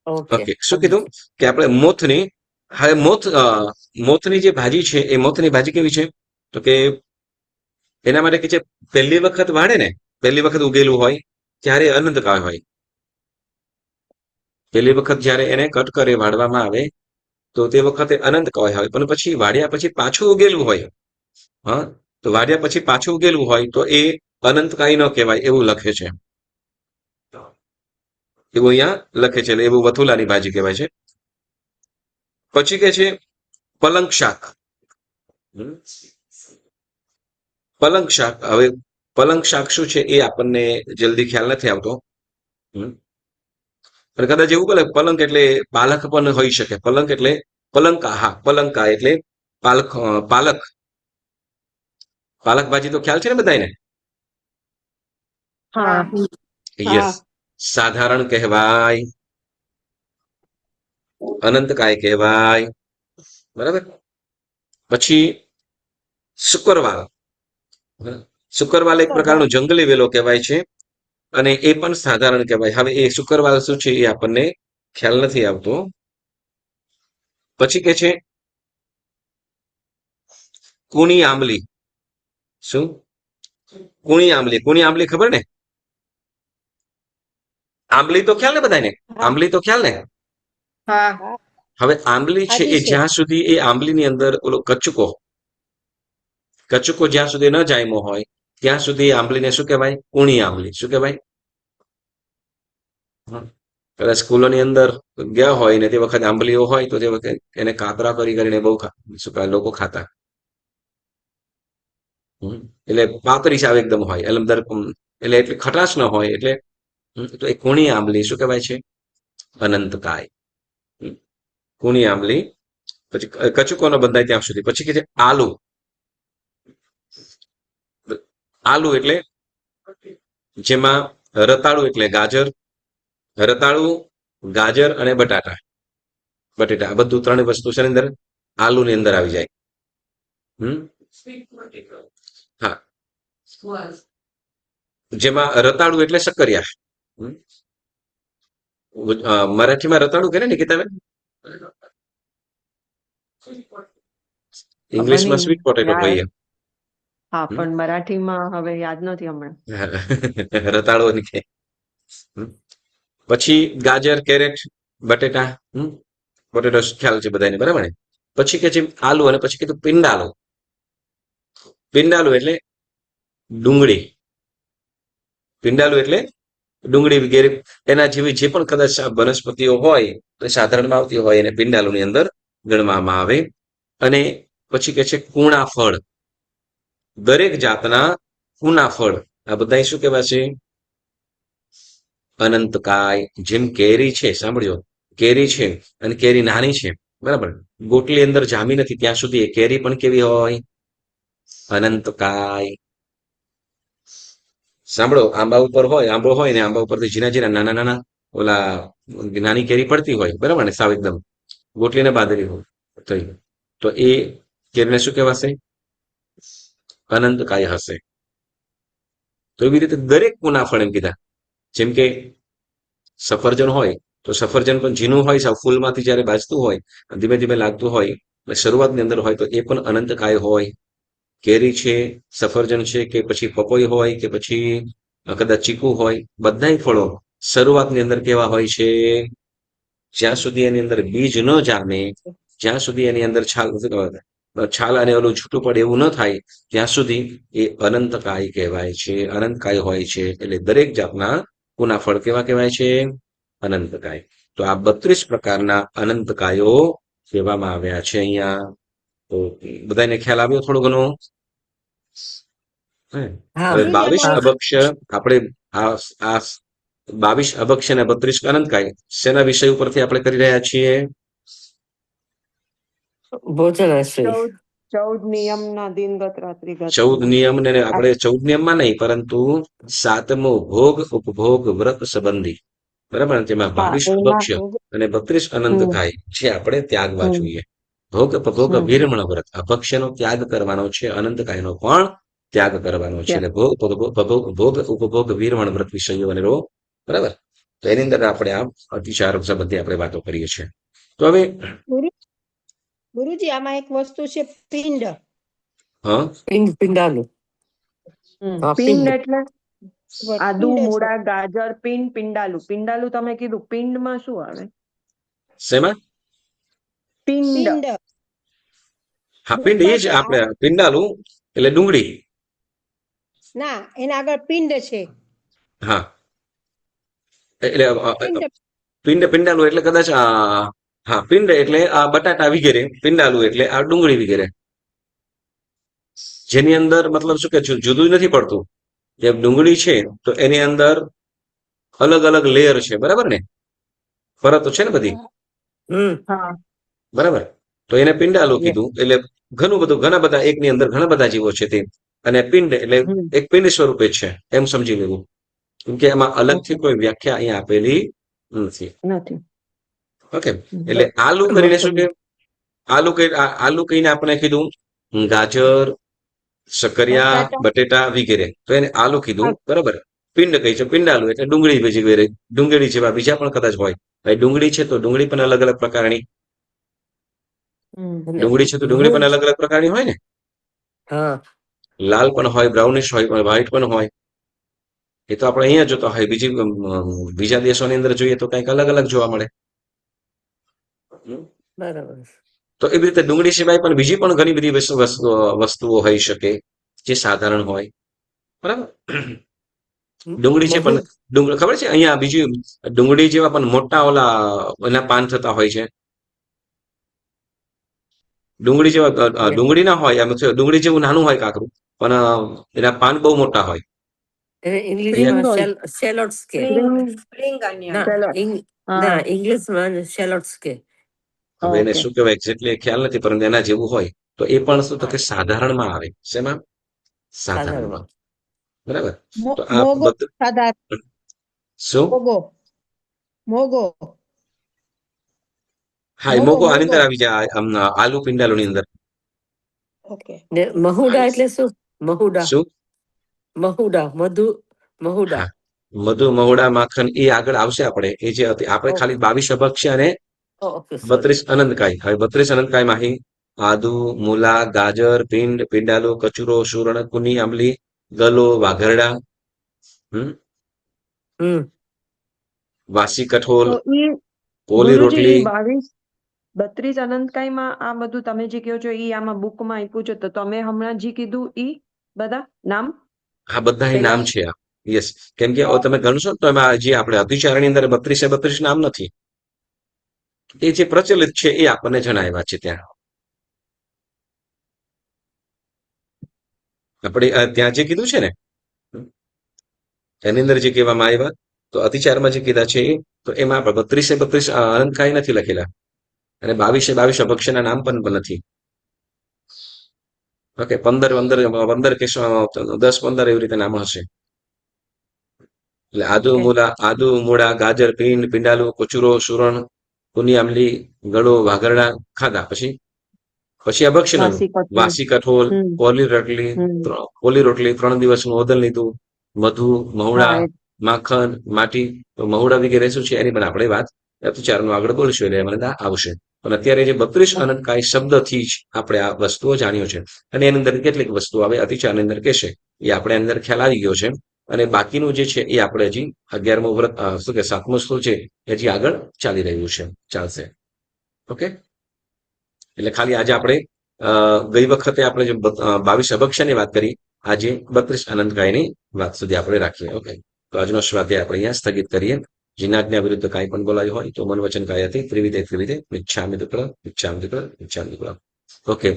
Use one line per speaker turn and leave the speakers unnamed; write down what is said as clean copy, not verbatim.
Okay,
okay, શું કીધું
સમજી.
કે આપણે મોથની, હવે મોથની જે ભાજી છે એ મોથની ભાજી કેવી છે, તો કે એના માટે કે છે પહેલી વખત વાળે ને, પહેલી વખત ઉગેલું હોય ત્યારે અનંતકાળ હોય. પહેલી વખત જ્યારે એને કટ કરે, વાળવામાં આવે તો તે વખતે અનંતકાળ હોય, પણ પછી વાળ્યા પછી પાછું ઉગેલું હોય, હા, તો વાળ્યા પછી પાછું ઉગેલું હોય તો એ અનંતકાય ન કહેવાય એવું લખે છે. એવું અહીંયા લખે છે, એટલે એવું વથુલાની ભાજી કહેવાય છે. પછી કે છે પલંગ શાક. હમ. પલંગ શાક, હવે પલંગ શાક શું છે એ આપણને જલ્દી ખ્યાલ નથી આવતો. હમ. અને કદાચ એવું બોલે પલંગ એટલે પાલક પણ હોઈ શકે. પલંગ એટલે પલંકા, હા પલંકા એટલે પાલક, પાલક, પાલક ભાજી તો ખ્યાલ છે ને બધાને.
હા,
યસ.
હા.
સાધારણ કહેવાય, અનંતકાય કહેવાય, બરાબર. પછી શુક્રવાલ. શુક્રવાલ એક પ્રકારનો જંગલી વેલો કહેવાય છે, અને એ પણ સાધારણ કહેવાય. હવે એ શુક્રવાલ શું છે એ આપણને ખ્યાલ નથી આવતો. પછી કે છે કુણી આંબલી. શું? કુણી આંબલી. કુણી આંબલી ખબર ને? આંબલી તો ખ્યાલ ને બધાને?
હા
આંબલી તો ખ્યાલ ને?
હા,
હા
હવે આંબલી છે
હાજી
એ જ્યાં સુધી એ આંબલીની અંદર ઓલો કચુકો, કચુકો જ્યાં સુધી ન જામ્યો હોય ત્યાં સુધી આંબલીને શું કહેવાય? કુણી આંબલી. શું કહેવાય? કદાચ સ્કૂલોની અંદર ગયા હોય ને તે વખતે આંબલીઓ હોય તો તે વખતે એને કાતરા કરી કરીને બહુ શું કહેવાય લોકો ખાતા. એટલે પાતળી સાવ એકદમ હોય, એટલે એટલી ખટાશ ન હોય, એટલે તો એ કુણી આંબલી શું કહેવાય છે? અનંતકાય. કુણી આંબલી. પછી કચુકો ન બંધાય ત્યાં સુધી. પછી કે છે આલુ. આલુ એટલે જેમાં રતાળુ એટલે ગાજર, રતાળુ, ગાજર અને બટાટા, બટેટા, આ બધું ત્રણેય વસ્તુ છે અંદર આલુ ની અંદર આવી જાય. હમ. હા, જેમાં રતાળુ એટલે શક્કરિયા. હમ. મરાઠીમાં રતાળુ કહે ને નિકિતાબેન,
ખબર
ઇંગ્લિશમાં
નહીં.
સ્વીટ પોટેટો કહીએ.
હા,
હમ.
પણ મરાઠીમાં હવે યાદ નથી હમણાં.
રતાળુ ને કે. હમ. પછી ગાજર, કેરેટ, બટેટા, પોટેટો ખ્યાલ છે બધાને, બરાબર ને? પછી કે છે આલુ, અને પછી કીધું પિંડાલુ. પિંડાલુ એટલે ડુંગળી. પિંડાલુ એટલે ડુંગળી વગેરે એના જેવી જે પણ કદાચ વનસ્પતિઓ હોય એ સાધારણમાં આવતી હોય એને પિંડાલુની અંદર ગણવામાં આવે. અને પછી કે છે કૂણા ફળ. દરેક જાતના કૂણા ફળ આ બધા શું કહેવાય છે? અનંતકાય. જેમ કેરી છે, સાંભળજો, કેરી છે અને કેરી નાની છે, બરાબર, ગોટલી અંદર જામી નથી ત્યાં સુધી એ કેરી પણ કેવી હોય? અનંતકાય. સાંભળો, આંબા ઉપર હોય, આંબો હોય ને આંબા ઉપરથી ઝીણા ઝીણા નાના નાના ઓલા નાની કેરી પડતી હોય, બરાબર ને, સાવ એકદમ ગોટલીને બાંધેલી હોય તો એ કેરીને શું કહેવાશે? અનંતકાય હશે. તો એવી રીતે દરેક મુનાફળ એમ કીધા. જેમ કે સફરજન હોય તો સફરજન પણ ઝીણું હોય, સાવ ફૂલમાંથી જયારે બાજતું હોય, ધીમે ધીમે લાગતું હોય, શરૂઆતની અંદર હોય તો એ પણ અનંતકાય હોય. કેરી છે, સફરજન છે, કે પછી પપોઈ હોય, કે પછી કદાચ ચીકુ હોય, બધા ફળો શરૂઆતની અંદર કેવા હોય છે? જ્યાં સુધી એની અંદર બીજ ન જામે, જ્યાં સુધી એની અંદર છાલ અને ઓલું છૂટું પડે એવું ન થાય ત્યાં સુધી એ અનંતકાય કહેવાય છે, અનંતકાય હોય છે. એટલે દરેક જાતના કુના ફળ કેવા કહેવાય છે? અનંતકાય. તો આ 32 પ્રકારના અનંતકાયો કહેવામાં આવ્યા છે અહીંયા. તો બધાને ખ્યાલ આવ્યો થોડો ઘણો?
હા,
હવે
જી
બાવીસ
હા.
એમાં
અભક્ષ્ય આપણે આ આ 22 અભક્ષ્ય અને 32 અનંતકાય શેના વિષય ઉપરથી આપણે કરી રહ્યા છીએ?
ભોજનાશ્રય.
14 નિયમના દિનગત રાત્રિગત
14 નિયમ ને આપણે 14 નિયમમાં નહીં, પરંતુ 7મો ભોગ ઉપભોગ વ્રત સંબંધી, બરાબર ને? તેમાં
હા
22
એમાં
અભક્ષ્ય અને 32
હમ
અનંતકાય જે આપણે ત્યાગવા
હમ
જોઈએ. ભોગ ઉપભોગ
હમ
વિરમણ વ્રત, અભક્ષ્યનો ત્યાગ કરવાનો છે, અનંતકાયનો પણ ત્યાગ કરવાનો છે.
ત્યાં
એટલે ભોગ ઉપભોગ વિરમણ વ્રત વિષયો અને બરાબર. તો એની અંદર આપણે આ અતિચાર સંબંધી આપણે વાતો કરીએ છીએ. તો હવે
ગુરુજી આમાં એક વસ્તુ છે પિંડ.
હા
પિંડાલું. હા,
પિંડ
પિંડ.
એટલે આદુ
પિંડ છે.
મૂળા ગાજર પિંડ પિંડાલું પિંડાલું તમે કીધું પિંડમાં શું આવે
શેમાં?
પિંડ
પિંડ
હા, પિંડ એ જ આપણે પિંડાલું એટલે ડુંગળી.
ના એના આગળ પિંડ છે.
હા, એટલે
પિંડ
પિંડાલું એટલે કદાચ હા, પિંડ એટલે આ બટાટા વગેરે, પિંડાલું એટલે આ ડુંગળી વગેરે, જેની અંદર મતલબ શું કે જુદું નથી પડતું. જે ડુંગળી છે તો એની અંદર અલગ અલગ લેયર છે, બરાબર ને? ફરતો છે ને બધી,
હા
બરાબર? તો એને પિંડાલું
Yes.
કીધું. એટલે ઘણું બધું, ઘણા બધા, એકની અંદર ઘણા બધા જીવો છે તે, અને પિંડ એટલે એક પિંડ સ્વરૂપે જ છે એમ સમજી લેવું. કેમ કે એમાં અલગથી કોઈ વ્યાખ્યા અહીંયા આપેલી નથી.
નથી
ઓકે, એટલે આલુ કરીને શું કે આલુ કહીને આપણે કીધું ગાજર, શકરિયા, બટેટા વગેરે, તો એને આલુ કીધું, બરાબર? પિંડ કહી છે પિંડાલુ એટલે ડુંગળી વગેરે, ડુંગળી જેવા બીજા પણ કદાચ હોય. ભાઈ ડુંગળી છે તો ડુંગળી પણ અલગ અલગ પ્રકારની, ડુંગળી છે તો ડુંગળી પણ અલગ અલગ પ્રકારની હોય ને.
હા,
લાલ પણ હોય, બ્રાઉનિશ હોય, પણ વ્હાઈટ પણ હોય. એ તો આપણે અહીંયા જોતા હોય, બીજા દેશોની અંદર જોઈએ તો કંઈક અલગ અલગ જોવા મળે.
બરાબર.
તો એવી રીતે ડુંગળી સિવાય પણ બીજી પણ ઘણી બધી વસ્તુઓ હોઈ શકે જે સાધારણ હોય, બરાબર? ડુંગળી છે પણ ડુંગળી ખબર છે અહીંયા બીજી ડુંગળી જેવા પણ મોટા ઓલા એના પાન થતા હોય છે. ડુંગળી જેવા ડુંગળી ના હોય, એમ ડુંગળી જેવું નાનું હોય કાકરું, પણ એના પાન બહુ મોટા હોય.
એને ઇંગ્લિશમાં શેલોટ્સ કે.
Spring onion.
ના,
હા.
ના, ઇંગ્લિશમાં શેલોટ્સ કે.
હવે એને
Okay.
શું કહેવાય એક્ઝેક્ટલી ખ્યાલ નથી, પરંતુ એના જેવું હોય. તો એ પણ શું તો કે સાધારણમાં આવે. શેમાં? સાધારણમાં. બરાબર. તો આ
મોગો સાધારણ.
શું?
મોગો
હા, એ મોગો આની અંદર આવી જાય, આલુ પિંડાલુ ની અંદર.
ઓકે.
ને મહુડા એટલે શું? મહુડા.
શું?
મહુડા, મહુડા.
હા, મધુ, મહુડા, માખણ એ આગળ આવશે. આપણે એ જે આપણે ખાલી 22 અભક્ષ્ય અને
ઓકે,
32 અનંતકાય. હવે 32 અનંતકાયમાં અહીં આદુ, મૂલા, ગાજર, પિંડ, પિંડાલુ, કચુરો, સુરણ, કુની, આંબલી, ગલો, વાઘરડા, વાસી કઠોલ,
તો ઈ
કોલી
ગુરુજી
રોટલી.
ઈ 32 અનંતકાયમાં આ બધું તમે જે કહો છો ઈ આમાં બુકમાં આપ્યું છે તો તમે હમણાં જે કીધું ઈ બધા નામ
હા, બધા અહીં નામ છે. યસ, કેમ કે તમે ગણશો તો એમાં જે આપણે અતિચારની અંદર 32 નામ નથી. એ જે પ્રચલિત છે એ આપણને જણાવ્યા છે ત્યાં. આપણે ત્યાં જે કીધું છે ને એની અંદર જે કહેવામાં આવ્યા, તો અતિચારમાં જે કીધા છે તો એમાં 32 અનંતકાય નથી લખેલા, અને 22 અભક્ષ્યના નામ પણ નથી. ઓકે, 15 કે 10-15 એવી રીતે નામ હશે. એટલે આદુ, મૂળા, ગાજર, પિંડ, પિંડાલુ, કચુરો, સુરણ, કુની, આંબલી, ગળો, વાઘરડા ખાધા. પછી અભક્ષણનું વાસી કઠોલ, કોલી રોટલી 3 દિવસનું ઓદન લીધું, મધુ, મહુડા, માખણ, માટી. તો મહુડા વગેરે શું છે એની પણ આપણે વાત અતિચારનું આગળ બોલશું એટલે મને આવશે. પણ અત્યારે જે 32 અનંતકાય શબ્દથી જ આપણે આ વસ્તુઓ જાણ્યો છે, અને એની અંદર કેટલીક વસ્તુઓ આવે અતિચારની અંદર કહેશે એ આપણે અંદર ખ્યાલ આવી ગયો છે. અને બાકીનું જે છે એ આપણે હજી 11મું વ્રત, શું કે 7મું સ્તૂલ છે એ હજી આગળ ચાલી રહ્યું છે, ચાલશે. ઓકે, એટલે ખાલી આજે આપણે ગઈ વખતે આપણે જે 22 અભક્ષ્યની વાત કરી, આજે 32 અનંતકાયની વાત સુધી આપણે રાખીએ. ઓકે, તો આજનો સ્વાધ્યાય આપણે અહીંયા સ્થગિત કરીએ. જીનાજ્ઞા વિરુદ્ધ કાંઈ પણ બોલાયું હોય તો મન વચન કાયાથી ત્રિવિધે મિચ્છામિ દુક્કડમ. ઓકે,